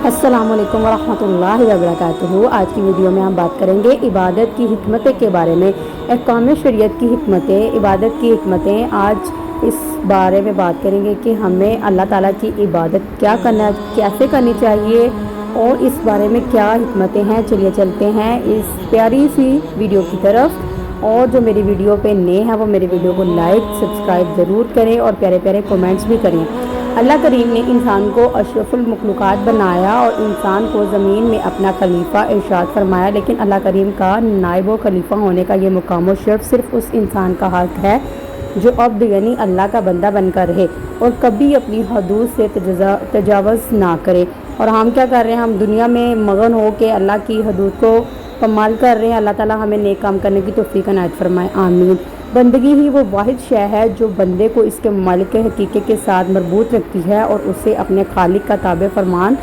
السلام علیکم ورحمۃ اللہ وبرکاتہ۔ آج کی ویڈیو میں ہم بات کریں گے عبادت کی حکمتیں کے بارے میں، احکام شریعت کی حکمتیں، عبادت کی حکمتیں۔ آج اس بارے میں بات کریں گے کہ ہمیں اللہ تعالیٰ کی عبادت کیسے کرنی چاہیے اور اس بارے میں کیا حکمتیں ہیں۔ چلیے چلتے ہیں اس پیاری سی ویڈیو کی طرف، اور جو میری ویڈیو پہ نئے ہیں وہ میری ویڈیو کو لائک سبسکرائب ضرور کریں اور پیارے پیارے کومنٹس بھی کریں۔ اللہ کریم نے انسان کو اشرف المخلوقات بنایا اور انسان کو زمین میں اپنا خلیفہ ارشاد فرمایا، لیکن اللہ کریم کا نائب و خلیفہ ہونے کا یہ مقام و شرف صرف اس انسان کا حق ہے جو عبد یعنی اللہ کا بندہ بن کر رہے اور کبھی اپنی حدود سے تجاوز نہ کرے۔ اور ہم کیا کر رہے ہیں؟ ہم دنیا میں مگن ہو کے اللہ کی حدود کو پامال کر رہے ہیں۔ اللہ تعالیٰ ہمیں نیک کام کرنے کی توفیق عنایت فرمائے، آمین۔ بندگی ہی وہ واحد شے ہے جو بندے کو اس کے مالک حقیقی کے ساتھ مربوط رکھتی ہے اور اسے اپنے خالق کا تابع فرمان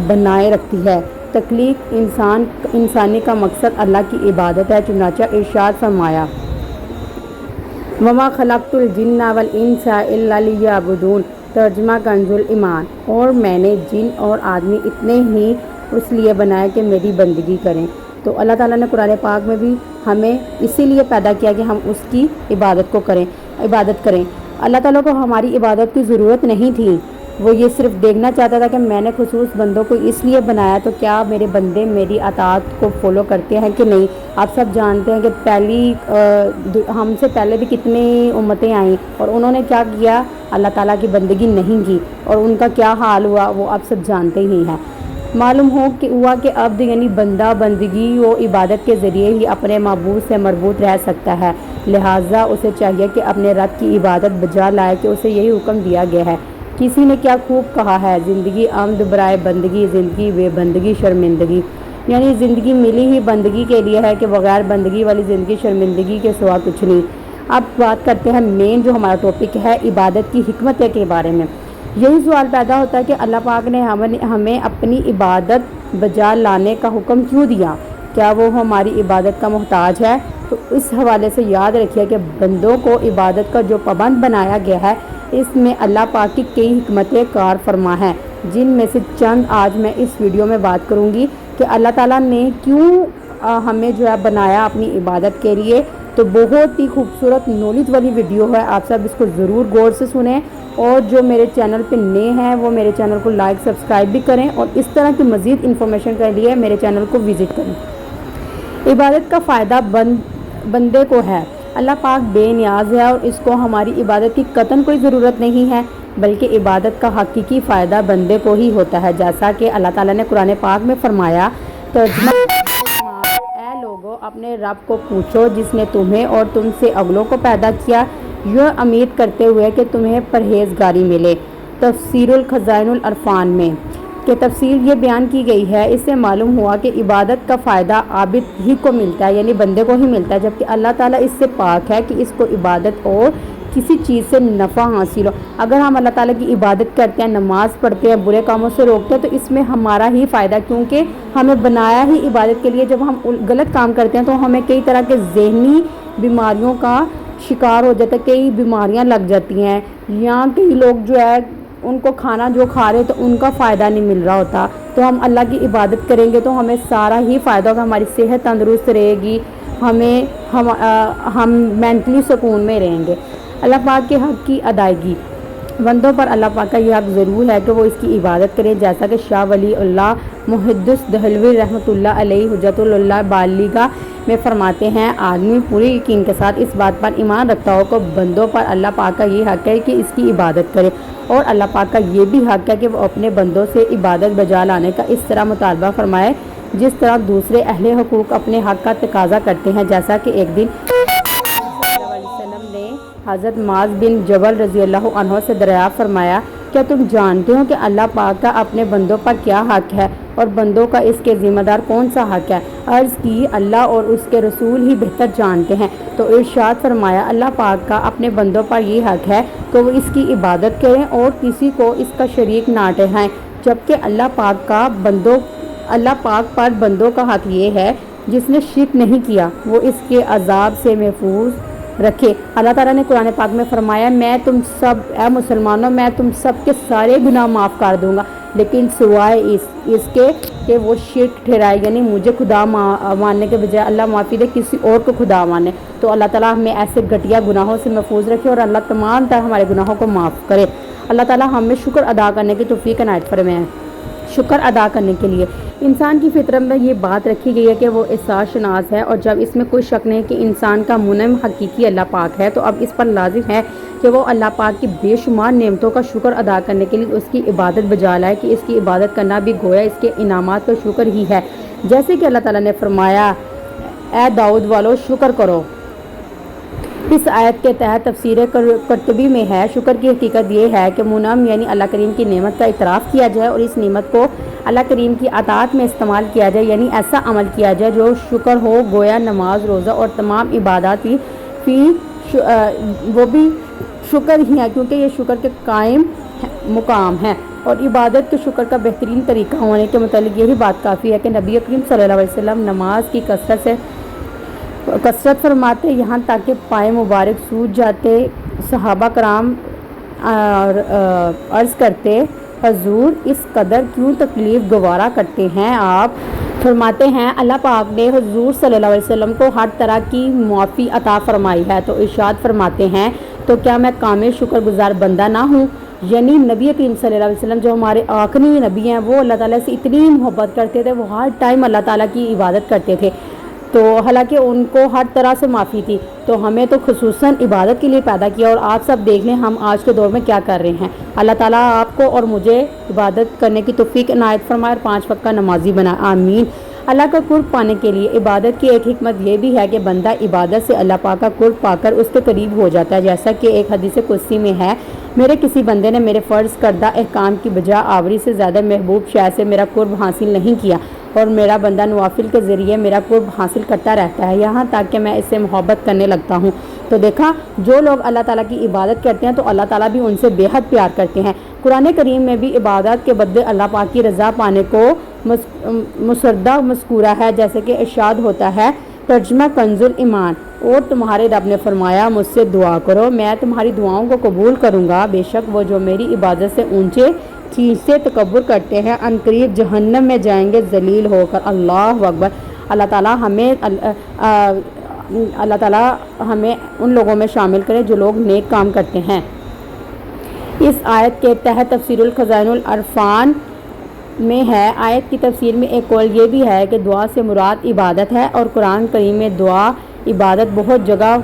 بنائے رکھتی ہے۔ تخلیق انسانی کا مقصد اللہ کی عبادت ہے، چنانچہ ارشاد فرمایا، وَمَا خَلَقْتُ الْجِنَّ وَالْإِنسَ إِلَّا لِيَعْبُدُونَ، ترجمہ کنز الایمان، اور میں نے جن اور آدمی اتنے ہی اس لیے بنائے کہ میری بندگی کریں۔ تو اللہ تعالیٰ نے قرآن پاک میں بھی ہمیں اسی لیے پیدا کیا کہ ہم اس کی عبادت کریں۔ اللہ تعالیٰ کو ہماری عبادت کی ضرورت نہیں تھی، وہ یہ صرف دیکھنا چاہتا تھا کہ میں نے خصوص بندوں کو اس لیے بنایا تو کیا میرے بندے میری اطاعت کو فالو کرتے ہیں کہ نہیں۔ آپ سب جانتے ہیں کہ ہم سے پہلے بھی کتنی امتیں آئیں اور انہوں نے کیا کیا؟ اللہ تعالیٰ کی بندگی نہیں کی، اور ان کا کیا حال ہوا وہ آپ سب جانتے ہی ہیں۔ معلوم ہوا کہ عبد یعنی بندہ بندگی و عبادت کے ذریعے ہی اپنے معبود سے مربوط رہ سکتا ہے، لہٰذا اسے چاہیے کہ اپنے رب کی عبادت بجا لائے کہ اسے یہی حکم دیا گیا ہے۔ کسی نے کیا خوب کہا ہے، زندگی عمد برائے بندگی، زندگی بے بندگی شرمندگی، یعنی زندگی ملی ہی بندگی کے لیے ہے کہ بغیر بندگی والی زندگی شرمندگی کے سوا کچھ نہیں۔ اب بات کرتے ہیں مین جو ہمارا ٹاپک ہے، عبادت کی حکمت کے بارے میں۔ یہی سوال پیدا ہوتا ہے کہ اللہ پاک نے ہمیں اپنی عبادت بجا لانے کا حکم کیوں دیا؟ کیا وہ ہماری عبادت کا محتاج ہے؟ تو اس حوالے سے یاد رکھیے کہ بندوں کو عبادت کا جو پابند بنایا گیا ہے، اس میں اللہ پاک کی کئی حکمتیں کار فرما ہیں، جن میں سے چند آج میں اس ویڈیو میں بات کروں گی کہ اللہ تعالیٰ نے کیوں ہمیں جو ہے بنایا اپنی عبادت کے لیے۔ تو بہت ہی خوبصورت نالج والی ویڈیو ہے، آپ سب اس کو ضرور غور سے سنیں، اور جو میرے چینل پہ نئے ہیں وہ میرے چینل کو لائک سبسکرائب بھی کریں، اور اس طرح کی مزید انفارمیشن کے لیے میرے چینل کو وزٹ کریں۔ عبادت کا فائدہ بندے کو ہے۔ اللہ پاک بے نیاز ہے اور اس کو ہماری عبادت کی قطعاً کوئی ضرورت نہیں ہے، بلکہ عبادت کا حقیقی فائدہ بندے کو ہی ہوتا ہے، جیسا کہ اللہ تعالیٰ نے قرآن پاک میں فرمایا، ترجمہ اے لوگو اپنے رب کو پوچھو جس نے تمہیں اور تم سے اگلوں کو پیدا کیا، یہ امید کرتے ہوئے کہ تمہیں پرہیزگاری ملے۔ تفسیر الخزائن العرفان میں کہ تفصیل یہ بیان کی گئی ہے، اس سے معلوم ہوا کہ عبادت کا فائدہ عابد ہی کو ملتا ہے، یعنی بندے کو ہی ملتا ہے، جبکہ اللہ تعالیٰ اس سے پاک ہے کہ اس کو عبادت اور کسی چیز سے نفع حاصل ہو۔ اگر ہم اللہ تعالیٰ کی عبادت کرتے ہیں، نماز پڑھتے ہیں، برے کاموں سے روکتے ہیں، تو اس میں ہمارا ہی فائدہ، کیونکہ ہمیں بنایا ہی عبادت کے لیے۔ جب ہم غلط کام کرتے ہیں تو ہمیں کئی طرح کے ذہنی بیماریوں کا شکار ہو جاتا ہے، کئی بیماریاں لگ جاتی ہیں، یا کئی لوگ جو ہے ان کو کھانا جو کھا رہے تو ان کا فائدہ نہیں مل رہا ہوتا۔ تو ہم اللہ کی عبادت کریں گے تو ہمیں سارا ہی فائدہ ہوگا، ہماری صحت تندرست رہے گی، ہم مینٹلی سکون میں رہیں گے۔ اللہ پاک کے حق کی ادائیگی، بندوں پر اللہ پاک کا یہ حق ضرور ہے کہ وہ اس کی عبادت کریں، جیسا کہ شاہ ولی اللہ محدث دہلوی رحمۃ اللہ علیہ حجت اللہ بالغہ میں فرماتے ہیں، آدمی پورے یقین کے ساتھ اس بات پر ایمان رکھتا ہو کہ بندوں پر اللہ پاک کا یہ حق ہے کہ اس کی عبادت کرے، اور اللہ پاک کا یہ بھی حق ہے کہ وہ اپنے بندوں سے عبادت بجا لانے کا اس طرح مطالبہ فرمائے جس طرح دوسرے اہل حقوق اپنے حق کا تقاضا کرتے ہیں۔ جیسا کہ ایک دن حضرت معاذ بن جبل رضی اللہ عنہ سے دریافت فرمایا، کیا تم جانتے ہو کہ اللہ پاک کا اپنے بندوں پر کیا حق ہے اور بندوں کا اس کے ذمہ دار کون سا حق ہے؟ عرض کی، اللہ اور اس کے رسول ہی بہتر جانتے ہیں۔ تو ارشاد فرمایا، اللہ پاک کا اپنے بندوں پر یہ حق ہے کہ وہ اس کی عبادت کریں اور کسی کو اس کا شریک نہ ٹھہرائیں، جبکہ اللہ پاک پر بندوں کا حق یہ ہے جس نے شرک نہیں کیا وہ اس کے عذاب سے محفوظ رکھے۔ اللہ تعالیٰ نے قرآن پاک میں فرمایا، میں تم سب اے مسلمانوں، میں تم سب کے سارے گناہ معاف کر دوں گا، لیکن سوائے اس کے کہ وہ شرک ٹھہرائے، یعنی مجھے خدا ماننے کے بجائے اللہ معافی دے کسی اور کو خدا مانے۔ تو اللہ تعالیٰ ہمیں ایسے گھٹیا گناہوں سے محفوظ رکھے اور اللہ تمام طرح ہمارے گناہوں کو معاف کرے۔ اللہ تعالیٰ ہمیں شکر ادا کرنے کی توفیق عنایت فرمائے۔ شکر ادا کرنے کے لیے انسان کی فطرت میں یہ بات رکھی گئی ہے کہ وہ احساس شناس ہے، اور جب اس میں کوئی شک نہیں کہ انسان کا منعم حقیقی اللہ پاک ہے، تو اب اس پر لازم ہے کہ وہ اللہ پاک کی بے شمار نعمتوں کا شکر ادا کرنے کے لیے اس کی عبادت بجا لائے، کہ اس کی عبادت کرنا بھی گویا اس کے انعامات کا شکر ہی ہے۔ جیسے کہ اللہ تعالیٰ نے فرمایا اے داؤد والو شکر کرو۔ اس آیت کے تحت تفسیر قرطبی میں ہے شکر کی حقیقت یہ ہے کہ منعم یعنی اللہ کریم کی نعمت کا اعتراف کیا جائے اور اس نعمت کو اللہ کریم کی اطاعت میں استعمال کیا جائے، یعنی ایسا عمل کیا جائے جو شکر ہو، گویا نماز، روزہ اور تمام عبادات وہ بھی شکر ہی ہے، کیونکہ یہ شکر کے قائم مقام ہے۔ اور عبادت کے شکر کا بہترین طریقہ ہونے کے متعلق یہی بات کافی ہے کہ نبی کریم صلی اللہ علیہ وسلم نماز کی کثرت فرماتے، یہاں تک کہ پائے مبارک سوج جاتے۔ صحابہ کرام عرض کرتے حضور اس قدر کیوں تکلیف گوارا کرتے ہیں؟ آپ فرماتے ہیں اللہ پاک نے حضور صلی اللہ علیہ وسلم کو ہر طرح کی معافی عطا فرمائی ہے، تو ارشاد فرماتے ہیں تو کیا میں کامل شکر گزار بندہ نہ ہوں؟ یعنی نبی کریم صلی اللہ علیہ وسلم جو ہمارے آخری نبی ہیں، وہ اللہ تعالیٰ سے اتنی محبت کرتے تھے، وہ ہر ٹائم اللہ تعالیٰ کی عبادت کرتے تھے، تو حالانکہ ان کو ہر طرح سے معافی تھی، تو ہمیں تو خصوصاً عبادت کے لیے پیدا کیا۔ اور آپ سب دیکھ لیں ہم آج کے دور میں کیا کر رہے ہیں۔ اللہ تعالیٰ آپ کو اور مجھے عبادت کرنے کی توفیق عنایت فرمائے اور 5 وقت کا نمازی بنائے، آمین۔ اللہ کا قرب پانے کے لیے عبادت کی ایک حکمت یہ بھی ہے کہ بندہ عبادت سے اللہ پاک کا قرب پا کر اس کے قریب ہو جاتا ہے، جیسا کہ ایک حدیث قدسی میں ہے میرے کسی بندے نے میرے فرض کردہ احکام کی بجا آوری سے زیادہ محبوب شے سے میرا قرب حاصل نہیں کیا، اور میرا بندہ نوافل کے ذریعے میرا قرب حاصل کرتا رہتا ہے یہاں تک کہ میں اس سے محبت کرنے لگتا ہوں۔ تو دیکھا جو لوگ اللہ تعالیٰ کی عبادت کرتے ہیں تو اللہ تعالیٰ بھی ان سے بے حد پیار کرتے ہیں۔ قرآن کریم میں بھی عبادت کے بدلے اللہ پاک کی رضا پانے کو مسردہ مذکورہ ہے، جیسے کہ ارشاد ہوتا ہے ترجمہ کنز ایمان، اور تمہارے رب نے فرمایا مجھ سے دعا کرو میں تمہاری دعاؤں کو قبول کروں گا، بے شک وہ جو میری عبادت سے اونچے چیز سے تکبر کرتے ہیں ان قریب جہنم میں جائیں گے ذلیل ہو کر۔ اللہ اکبر۔ اللہ تعالیٰ ہمیں ان لوگوں میں شامل کرے جو لوگ نیک کام کرتے ہیں۔ اس آیت کے تحت تفسیر الخزائن العرفان میں ہے، آیت کی تفسیر میں ایک قول یہ بھی ہے کہ دعا سے مراد عبادت ہے، اور قرآن کریم میں دعا عبادت بہت جگہ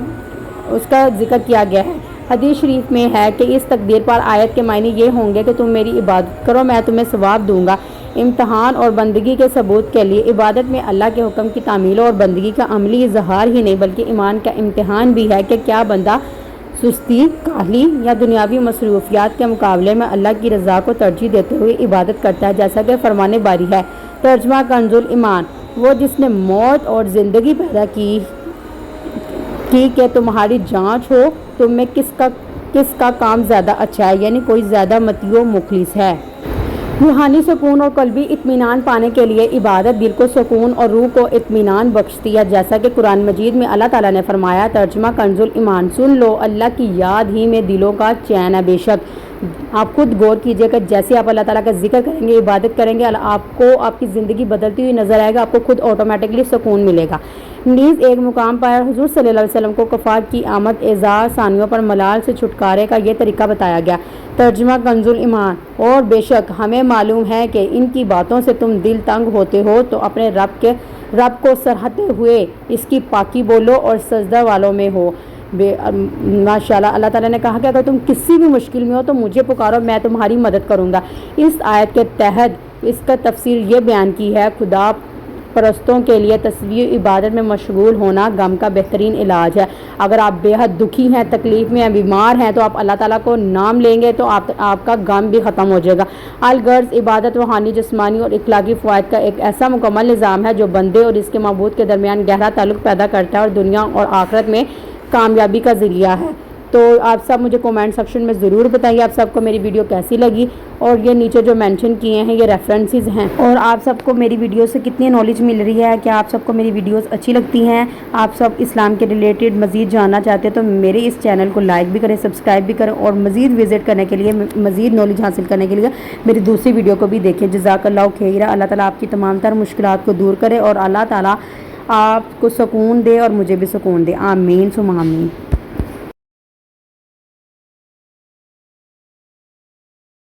اس کا ذکر کیا گیا ہے۔ حدیث شریف میں ہے کہ اس تقدیر پر آیت کے معنی یہ ہوں گے کہ تم میری عبادت کرو میں تمہیں ثواب دوں گا۔ امتحان اور بندگی کے ثبوت کے لیے عبادت میں اللہ کے حکم کی تعمیل اور بندگی کا عملی اظہار ہی نہیں بلکہ ایمان کا امتحان بھی ہے کہ کیا بندہ سستی، کاہلی یا دنیاوی مصروفیات کے مقابلے میں اللہ کی رضا کو ترجیح دیتے ہوئے عبادت کرتا ہے، جیسا کہ فرمان باری ہے۔ ترجمہ کنز ایمان، وہ جس نے موت اور زندگی پیدا کی کہ تمہاری جانچ ہو تم میں کس کا کام زیادہ اچھا ہے، یعنی کوئی زیادہ مطیع و مخلص ہے۔ روحانی سکون اور قلبی اطمینان پانے کے لیے عبادت دل کو سکون اور روح کو اطمینان بخشتی ہے، جیسا کہ قرآن مجید میں اللہ تعالیٰ نے فرمایا ترجمہ کنز ایمان، سن لو اللہ کی یاد ہی میں دلوں کا چین ہے، بے شک آپ خود غور کیجئے کہ جیسے آپ اللہ تعالیٰ کا ذکر کریں گے، عبادت کریں گے، آپ کو آپ کی زندگی بدلتی ہوئی نظر آئے گا، آپ کو خود آٹومیٹکلی سکون ملے گا۔ نیز ایک مقام پر حضور صلی اللہ علیہ وسلم کو کفار کی آمد اعزاز ثانیوں پر ملال سے چھٹکارے کا یہ طریقہ بتایا گیا۔ ترجمہ کنز ایمان، اور بے شک ہمیں معلوم ہے کہ ان کی باتوں سے تم دل تنگ ہوتے ہو تو اپنے رب کو سراہتے ہوئے اس کی پاکی بولو اور سجدہ والوں میں ہو۔ ماشاءاللہ اللہ تعالیٰ نے کہا کہ اگر تم کسی بھی مشکل میں ہو تو مجھے پکارو میں تمہاری مدد کروں گا۔ اس آیت کے تحت اس کا تفسیر یہ بیان کی ہے خدا پرستوں کے لیے تصویر عبادت میں مشغول ہونا غم کا بہترین علاج ہے۔ اگر آپ بے حد دکھی ہیں، تکلیف میں ہیں، بیمار ہیں تو آپ اللہ تعالیٰ کو نام لیں گے تو آپ کا غم بھی ختم ہو جائے گا۔ الغرض عبادت روحانی، جسمانی اور اخلاقی فوائد کا ایک ایسا مکمل نظام ہے جو بندے اور اس کے معبود کے درمیان گہرا تعلق پیدا کرتا ہے اور دنیا اور آخرت میں کامیابی کا ذریعہ ہے۔ تو آپ سب مجھے کومنٹ سیکشن میں ضرور بتائیے آپ سب کو میری ویڈیو کیسی لگی، اور یہ نیچے جو مینشن کیے ہیں یہ ریفرنسز ہیں، اور آپ سب کو میری ویڈیو سے کتنی نالج مل رہی ہے، کیا آپ سب کو میری ویڈیوز اچھی لگتی ہیں، آپ سب اسلام کے ریلیٹڈ مزید جاننا چاہتے ہیں تو میرے اس چینل کو لائک بھی کریں، سبسکرائب بھی کریں، اور مزید وزٹ کرنے کے لیے، مزید نالج حاصل کرنے کے لیے میری دوسری ویڈیو کو بھی دیکھیں۔ جزاک اللہ خیرہ۔ اللہ تعالیٰ آپ کی تمام تر مشکلات کو دور کرے، اور اللہ تعالیٰ آپ کو سکون دے اور مجھے بھی سکون دے، آمین ثم آمین۔